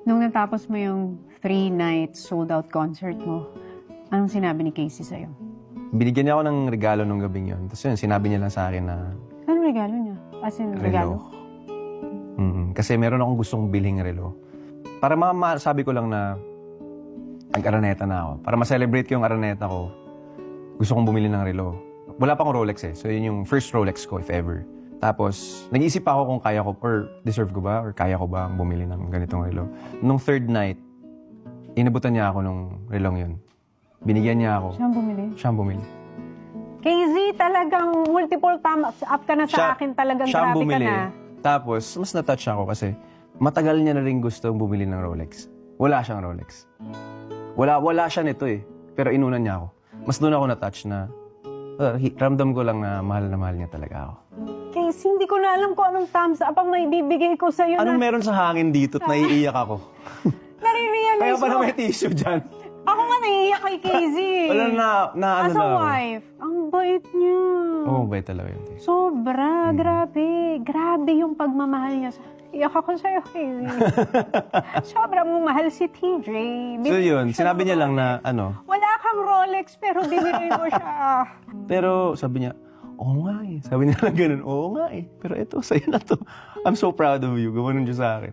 Nung natapos mo yung 3-night sold-out concert mo, anong sinabi ni Casey sa'yo? Binigyan niya ako ng regalo nung gabing yun. Tapos yun, sinabi niya lang sa akin na... Anong regalo niya? As in, regalo? Kasi meron akong gustong bilhin relo. Para sabi ko lang na nag-araneta na ako. Para ma-celebrate ko yung araneta ko, gusto kong bumili ng relo. Wala pa akong Rolex eh. So yun yung first Rolex ko, if ever. Tapos, nag-iisip ako kung kaya ko, or deserve ko ba, or kaya ko ba bumili ng ganitong relo. Nung third night, inabutan niya ako nung relong yun. Binigyan niya ako. Siyang bumili? Siyang bumili. Casey, talagang multiple thumbs up ka na sa akin. Talagang siyang grabe bumili. ka na. Tapos, mas na-touch ako kasi matagal niya na rin gustong bumili ng Rolex. Wala siyang Rolex. Wala siya nito eh. Pero inunan niya ako. Mas doon ako na-touch na ramdam ko lang na mahal niya talaga ako. Casey, hindi ko na alam kung anong thumbs up ang maibibigay ko sa'yo. Anong meron sa hangin dito at naiiyak ako? Nare-realize Kaya mo. pala may tissue dyan. Ako nga naiiyak kay Casey. Wala na ano As na a ako. wife, ang bait niya. Oo, bait talaga yun. Sobra, grabe. Grabe yung pagmamahal niya. Iyak ako sa'yo, Casey. Sobra mong mahal si TJ. So yun, sinabi niya lang na Wala kang Rolex, pero binigay mo siya. pero sabi niya, oo nga eh. Sabi niya lang ganun, oo nga eh. Pero ito, sa'yo na to. I'm so proud of you. Gawin niyo sa akin.